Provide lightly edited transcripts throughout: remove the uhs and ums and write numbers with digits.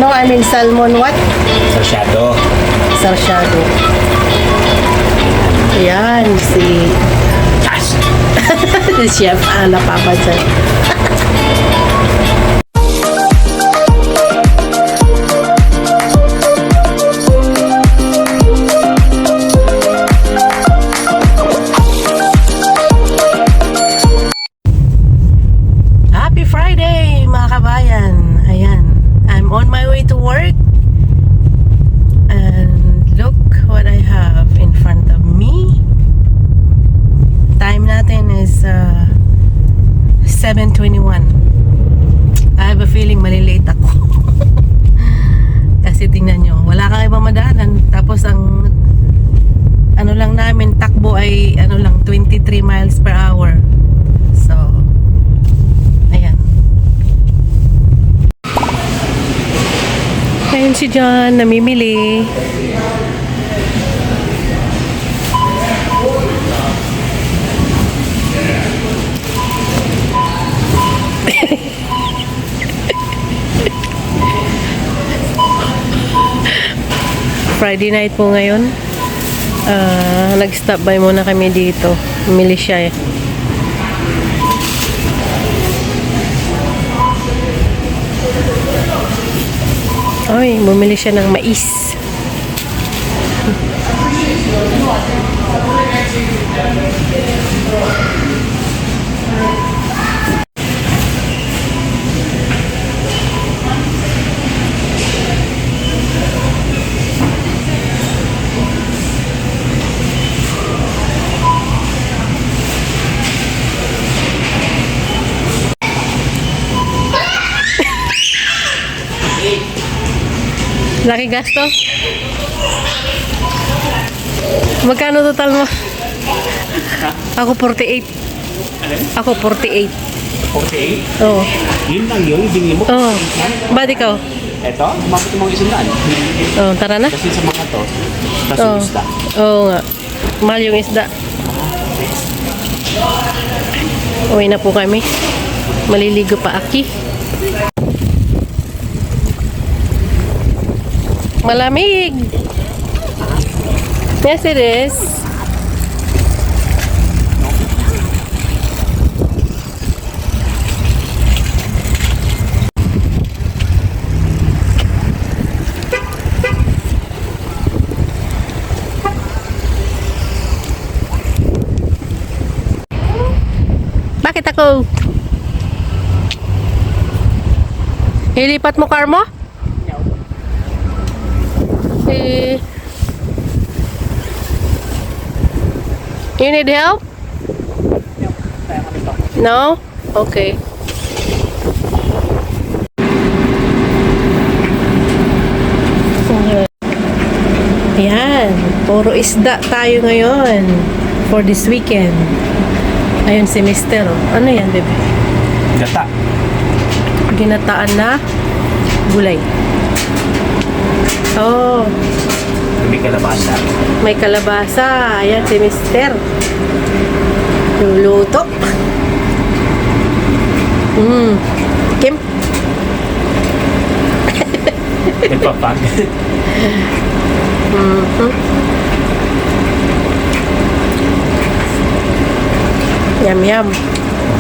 I mean salmon what? Sarsyado. Sarsyado. Yan, si Chef Ana Papa dyan. Happy Friday mga kabayan. Ayan, I'm on my way to work. And look what I have in front of me. Time natin is 7:21. I have a feeling malilate ako. Kasi tingnan nyo, wala kang ibang madaanan. Tapos ang ano lang namin, takbo ay ano lang, 23 miles per hour. So, ayan. Ayun si John, namimili. Friday night po ngayon. Nag-stop by muna kami dito. Bumili siya eh. Ay, bumili siya ng mais. Laki gasto? Magkano total mo? Ako 48. Ako 48. 48? Oo. Yun lang yun, bingi mo. Oo. Ba't ikaw? Eto, umabot yung mga isandaan. Oo, tara na. Kasi sa mga to, tapos yung isda. Oo nga. Mahal yung isda. Uwi na po kami. Maliligo pa Aki. Malamig. Yes, it is. Bakit ako? Ilipat mo car mo? You need help? No? Okay. Ayan. Puro isda tayo ngayon for this weekend. Ayun si Mister. Ano yan, bebe? Gata. Ginataan na gulay. Oh. May kalabasa. May kalabasa. Ayan si Mister. Luluto. Kim? Nagpapag. Yum, yum.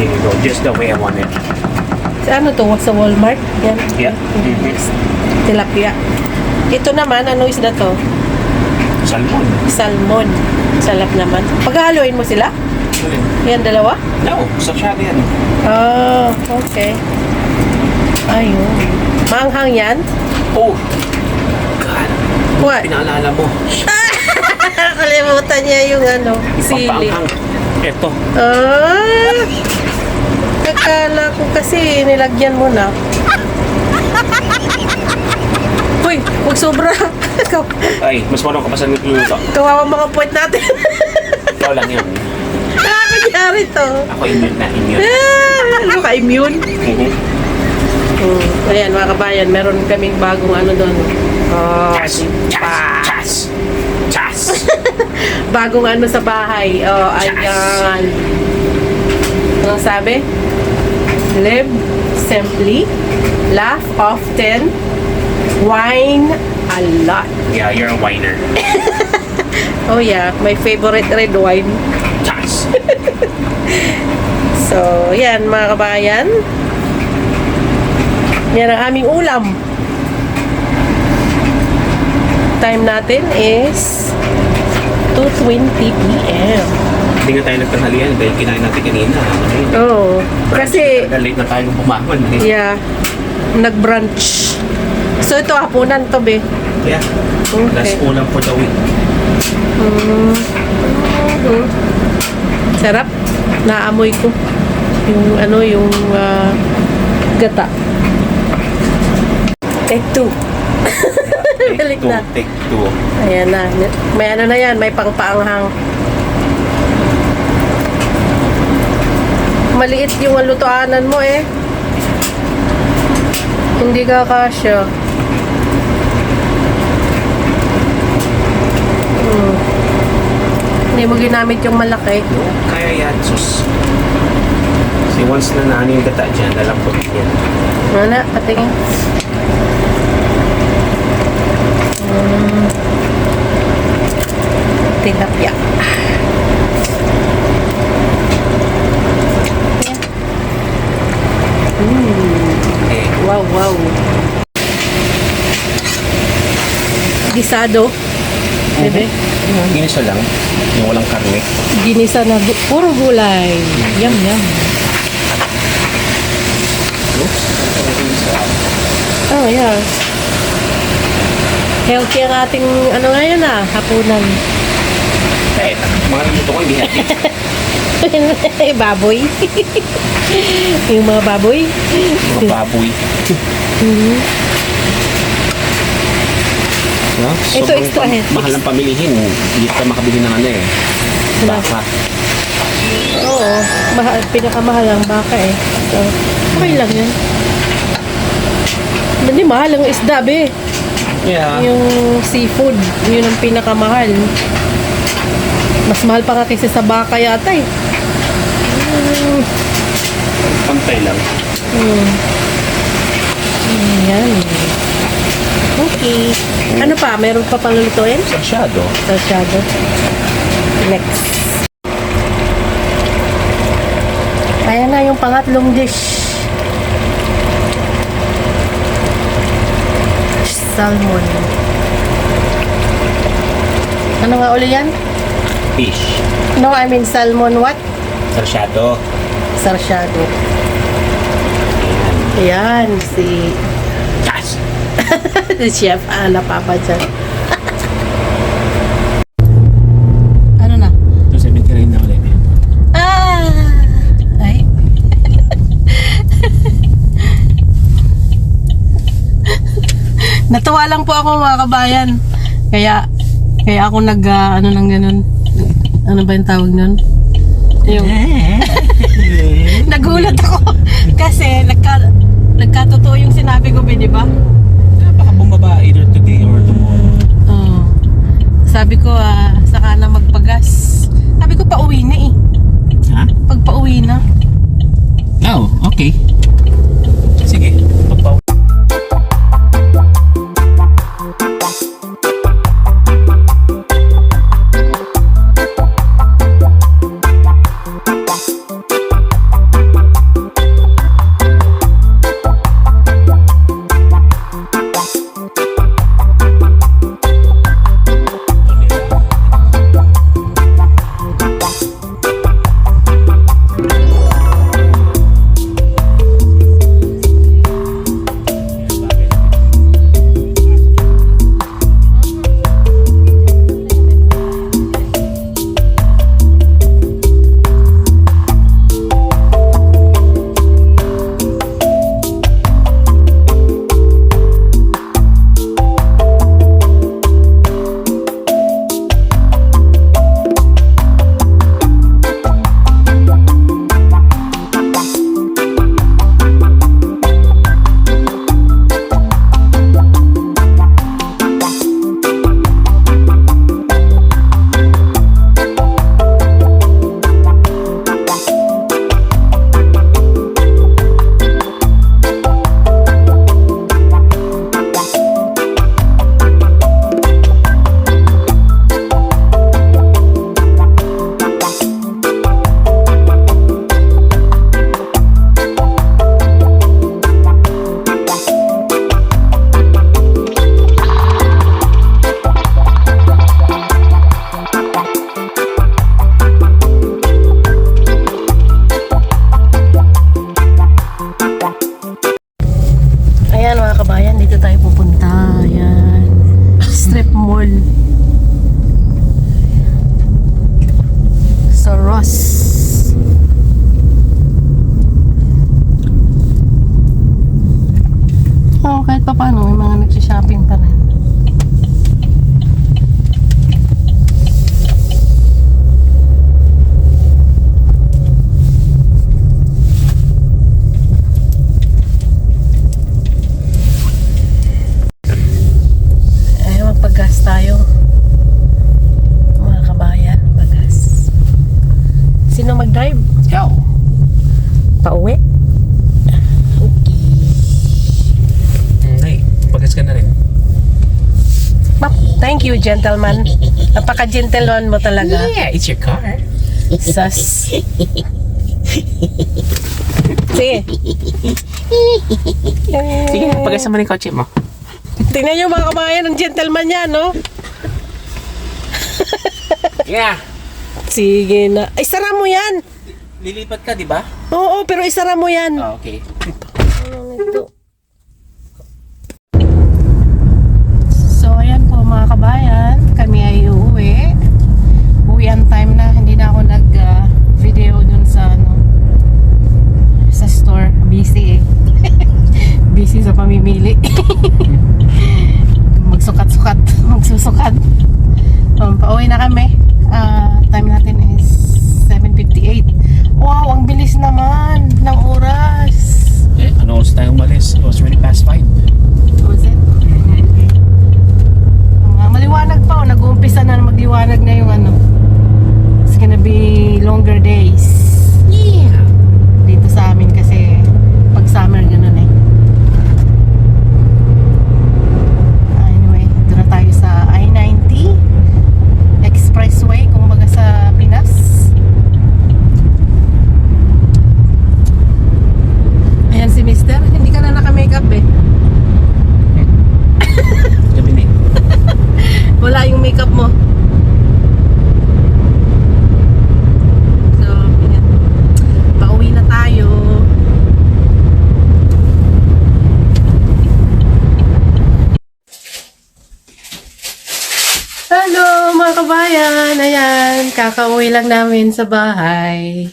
There you go. Just the way I want it. Sa ano to? Sa Walmart? Yan. Yeah. Tilapia. Ito naman, ano isda to? Salmon. Salmon. Salap naman. Paghahaluin mo sila? Yan, dalawa? No, sarsyado yan. Oh, okay. Ayun. Maanghang yan? Oh. God. What? Pinaalala mo. Nakalimutan niya yung ano, sili. Pampaanghang. Eto. Ah! Akala ko kasi nilagyan mo na. Uy, huwag sobra. Ay, mas marunong ka pa sa nagluto. Kawawa mga puwet natin. Ikaw lang yan. Nakakanyari to. Ako immune na immune. Ano ka, immune? Ayan, mga kabayan, meron kaming bagong ano doon. Oh, Chas! Chas! Chas! Chas! bagong ano sa bahay. Oh, ayan. Anong sabi? Live simply, laugh often, wine a lot. Yeah, you're a whiner. Oh yeah, my favorite red wine. Chas. So, yan mga kabayan. Yan ang aming ulam. Time natin is 2:20 p.m. Hindi nga tayo nagtanghalian dahil kinain natin kanina. Oh, kasi Late na tayo bumaman eh. yeah, nag-brunch. So ito hapunan to be. Yeah. Okay. Last ulam for the week. Sarap. Naamoy ko yung ano yung gata. Take 2. Balik na. Take two. Ayan na. May ano na yan. May pangpaanghang. Maliit yung lutoanan mo eh. Hindi ka kasya. Hindi mo ginamit yung malaki. No, kaya yan, sus. Kasi once na naano yung gata dyan, nalambot yan. Ano na? Patingin. Tilapia. Eh, Wow, wow. Gisado. Bebe. ginisa lang. Yung walang karne. Ginisa na puro gulay. Yum, yum. Oops. Oh, yeah. Healthy ang ating ano ngayon hapunan. Eh, mga luto ko hindi healthy. Baboy. Yung mga baboy. Mga baboy. No? Ito Sobrang extra healthy. mahal ang pamilihin. Hindi ka makabili ng ano eh. Baka. Oo. Pinakamahal ang baka eh. So, okay lang yan. Hindi mahal ang isda, be. Yeah. Yung seafood, yun ang pinakamahal. Mas mahal pa nga kaysa sa baka yata eh. Pantay lang. Ayan. Okay. Ano pa? Meron pa pang lutuin? Sarsyado. Sarsyado. Next. Ayan na yung pangatlong dish. Salmon. Ano nga uli yan? Fish. No, I mean salmon what? Sarsyado. Sarsyado. Ayan, si Chas. Chef Ana Papa dyan. Ano na? 270 rin na ulit. Ay. Natuwa lang po ako mga kabayan. Kaya ako ano nang ganun. Ano ba yung tawag nun? Yung nagulat ako kasi nagkatotoo yung sinabi ko, di ba? Baka bumaba either today or tomorrow. Oh. Sabi ko, saka na magpagas. Sabi ko, pauwi na eh. Ha? Pag pauwi na. Oh, okay. Sige. Pagpaw. Thank you, gentleman. Napaka-gentleman mo talaga. Yeah, it's your car. Sas. Sige. Sige, pag-asa mo na yung kotse mo. Tingnan nyo mga kabayan, ang gentleman niya, no? Yeah. Sige na. Ay, sara mo yan. Lilipat ka, di ba? Oo, pero isara mo yan. Oh, okay. Ano ito? So, ayan po mga kabayan. Kami ay uuwi. Uwian time na. Hindi na ako nag-video dun sa sa store. Busy eh. Busy sa pamimili. Magsukat-sukat. Magsusukat. Pauwi na kami. Time natin is 7:58. Wow, ang bilis naman ng oras. Eh, ano oras tayo umalis? It was already past 5. Was it? Maliwanag pa. Nag-uumpisa na magliwanag na yung ano. It's gonna be longer days. Yeah. Dito sa amin kasi pag summer ganun eh. Anyway, ito na tayo sa I-90 Expressway kung baga sa Pinas. Ayan si Mister, hindi ka na naka-makeup eh. Gabi na. Wala yung makeup mo. So, ayan. Pauwi na tayo. Hello mga kabayan! Ayan, kakauwi lang namin sa bahay.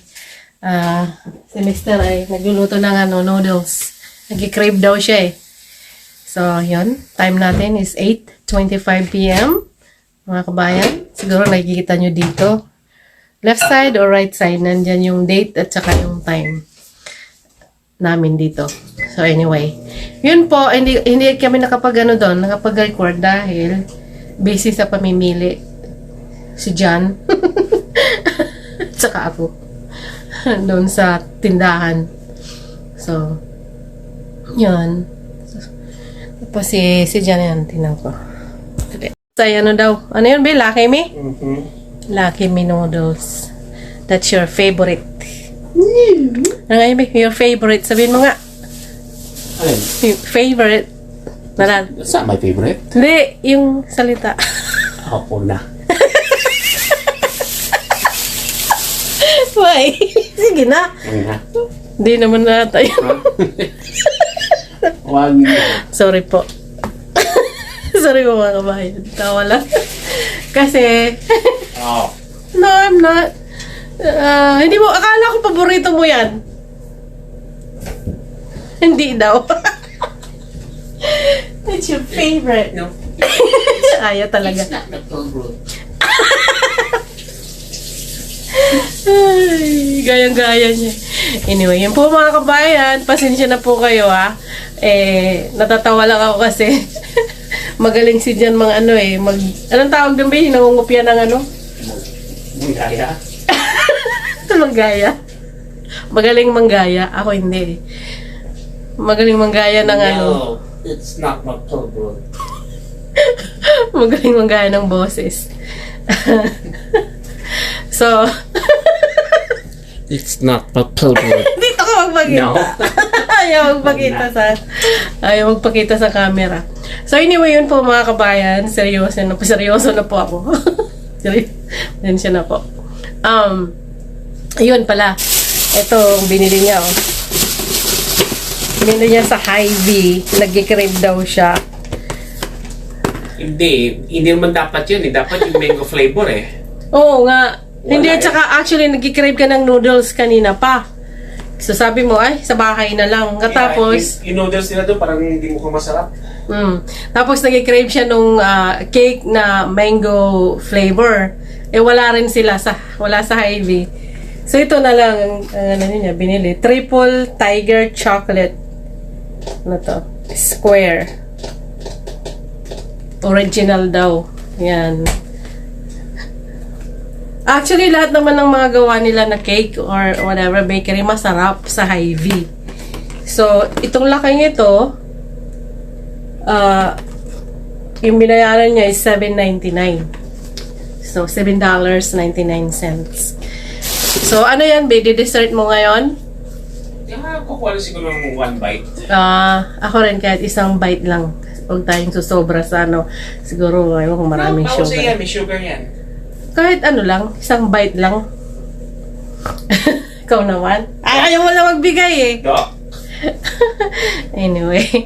Si Mr. ay nagluluto ng noodles. Nag-crave daw siya eh. So, yun. Time natin is 8:25 p.m. Mga kabayan. Siguro nakikita nyo dito. Left side or right side, nandyan yung date at saka yung time namin dito. So, anyway. Yun po, hindi kami nakapag-record dahil busy sa pamimili. Si John. Tsaka ako. Doon sa tindahan. So, yun. Tapos si John yan, tinan ko. Sa ano daw? Ano yun, Bill? Lucky Me? Mm-hmm. Lucky Me noodles. That's your favorite. Ano nga yun, Bill? Your favorite. Sabihin mo nga. Alin? Yung favorite. Nalan. That's not my favorite. Hindi, yung salita. Ako na. Why? Sige na. Nga. Hindi naman na tayo. Wag na. Sorry po. Sorry po mga kabayan. Tawa lang. Kasi, Oh. no, I'm not. Hindi mo, akala ko paborito mo yan. Hindi daw. It's your favorite. No. Ayaw talaga. It's not the favorite. Ay, gayang-gaya niya. Anyway, yun po mga kabayan. Pasensya na po kayo ha. Natatawa lang ako kasi magaling si Jan mga anong tawag doon ba yung nangungupya ng ano? Manggaya? Manggaya. Magaling manggaya. Ako hindi. Magaling manggaya ng ano. No, it's not my favorite. Magaling manggaya ng boses. So, It's not my favorite. dito ka magpakita. No. Ayaw magpakita sa camera. So anyway, yun po mga kabayan. Seryoso na po ako. Seryoso na po. Ayun pala. Ito, binili niya oh. Binili niya sa Hy-Vee. Nag-crave daw siya. Hindi naman dapat yun. Dapat yung mango flavor eh. Oo nga. Hindi, Wala at saka actually nag-crave ka ng noodles kanina pa. So sabi mo, ay, sa bahay na lang. Katapos, Yung noodles nila doon parang hindi mo masarap. Tapos nag-crave siya nung cake na mango flavor. Wala rin sila wala sa Hy-Vee. So ito na lang ang niya binili. Triple Tiger Chocolate. Ano to? Square. Original daw. Yan. Actually, lahat naman ng mga gawa nila na cake or whatever bakery masarap sa Hy-Vee. So, itong laking ito, Yung binayaran niya is $7.99. So, $7.99. So, ano yan, baby? Dessert mo ngayon? Kukuha na siguro ng 1 bite. Ako rin kahit isang bite lang. Huwag tayong susobra sa ano. Siguro, ayaw kung maraming Pausa sugar. yan, may sugar yan. Kahit ano lang, isang bite lang. Ikaw naman. Ay, ayaw mo lang magbigay eh. Dok. Anyway.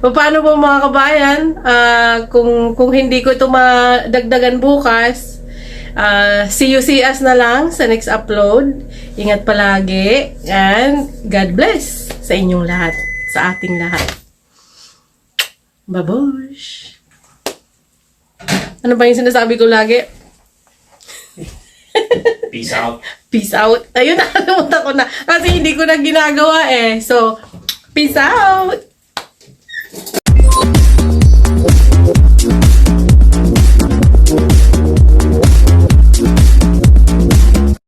Paano po mga kabayan? Kung hindi ko ito madagdagan bukas, see you see us na lang sa next upload. Ingat palagi. And God bless sa inyong lahat. Sa ating lahat. Babush! Ano ba yung sinasabi ko lagi? Peace out. Peace out. Ayun, nakalimutan ko na. Kasi hindi ko na ginagawa eh. So, peace out!